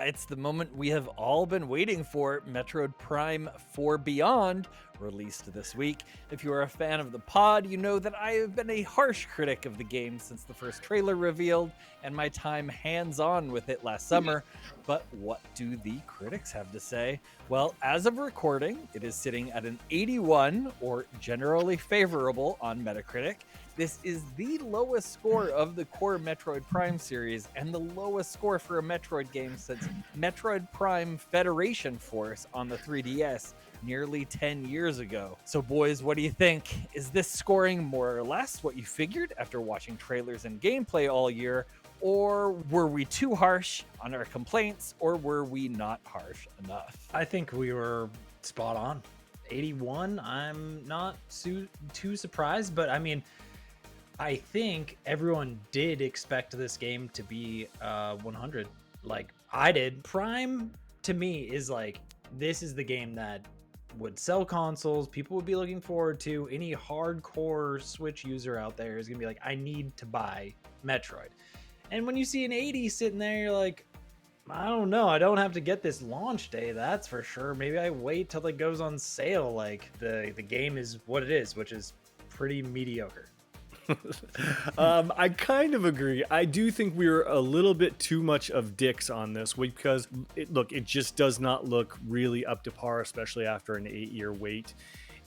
It's the moment we have all been waiting for. Metroid Prime 4 Beyond, released this week. If you are a fan of the pod, you know that I have been a harsh critic of the game since the first trailer revealed and my time hands-on with it last summer. But what do the critics have to say? Well, as of recording, it is sitting at an 81, or generally favorable, on Metacritic. This is the lowest score of the core Metroid Prime series and the lowest score for a Metroid game since Metroid Prime Federation Force on the 3DS nearly 10 years ago. So boys, what do you think? Is this scoring more or less what you figured after watching trailers and gameplay all year? Or were we too harsh on our complaints, or were we not harsh enough? I think we were spot on. 81, I'm not too surprised, but I mean, I think everyone did expect this game to be 100, like I did. Prime, to me, is like, this is the game that would sell consoles, people would be looking forward to. Any hardcore Switch user out there is gonna be like, I need to buy Metroid. And when you see an 80 sitting there, you're like, I don't know, I don't have to get this launch day, that's for sure. Maybe I wait till it goes on sale. Like, the game is what it is, which is pretty mediocre. I kind of agree. I do think we were a little bit too much of dicks on this because it just does not look really up to par, especially after an 8-year wait.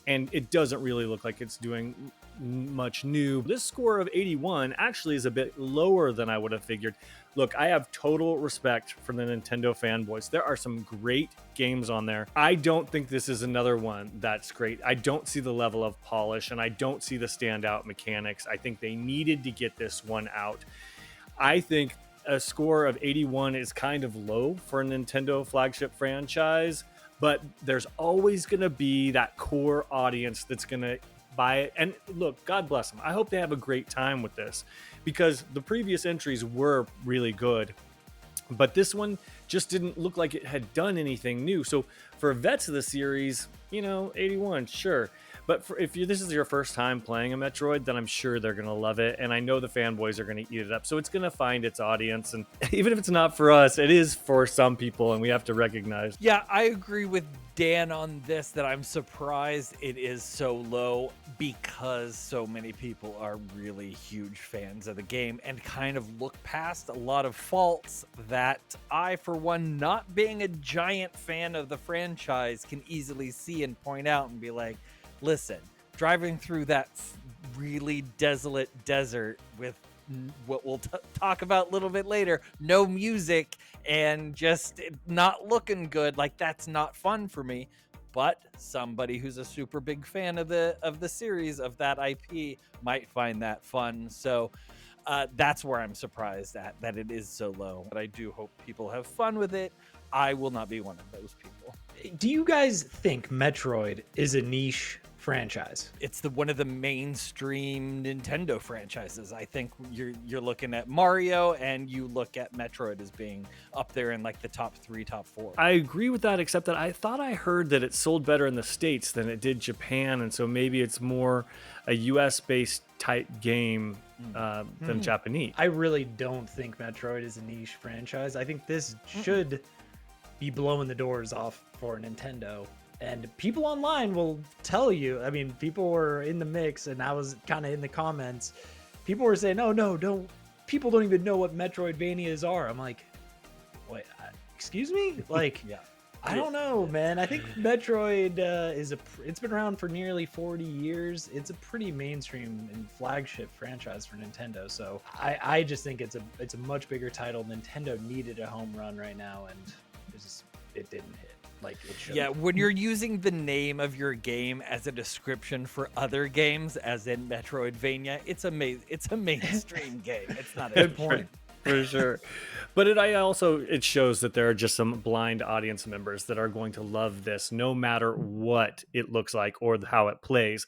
And it doesn't really look like it's doing much new. This score of 81 actually is a bit lower than I would have figured. Look, I have total respect for the Nintendo fanboys. There are some great games on there. I don't think this is another one that's great. I don't see the level of polish, and I don't see the standout mechanics. I think they needed to get this one out. I think a score of 81 is kind of low for a Nintendo flagship franchise, but there's always going to be that core audience that's going to buy it. And look, God bless them. I hope they have a great time with this because the previous entries were really good, but this one just didn't look like it had done anything new. So for vets of the series, 81, sure. But this is your first time playing a Metroid, then I'm sure they're going to love it. And I know the fanboys are going to eat it up. So it's going to find its audience. And even if it's not for us, it is for some people. And we have to recognize. Yeah, I agree with Dan on this, that I'm surprised it is so low because so many people are really huge fans of the game and kind of look past a lot of faults that I, for one, not being a giant fan of the franchise, can easily see and point out and be like, listen, driving through that really desolate desert with what we'll talk about a little bit later, no music and just not looking good, like, that's not fun for me. But somebody who's a super big fan of the series, of that IP, might find that fun. So that's where I'm surprised at that it is so low. But I do hope people have fun with it. I will not be one of those people. Do you guys think Metroid is a niche franchise? It's one of the mainstream Nintendo franchises. I think you're looking at Mario and you look at Metroid as being up there in like the top 3, top 4. I agree with that, except that I thought I heard that it sold better in the States than it did Japan, and so maybe it's more a US based type game than Japanese. I really don't think Metroid is a niche franchise. I think this should be blowing the doors off for Nintendo. And people online will tell you, I mean, people were in the mix, and I was kind of in the comments. People were saying, no, people don't even know what Metroidvanias are. I'm like, wait, excuse me? Like, Yeah. I don't know, man. I think Metroid it's been around for nearly 40 years. It's a pretty mainstream and flagship franchise for Nintendo. So I just think it's a much bigger title. Nintendo needed a home run right now, and it didn't hit like it should. Yeah, when you're using the name of your game as a description for other games, as in Metroidvania, it's a mainstream game. It's not a Good point. For sure. But it shows that there are just some blind audience members that are going to love this no matter what it looks like or how it plays.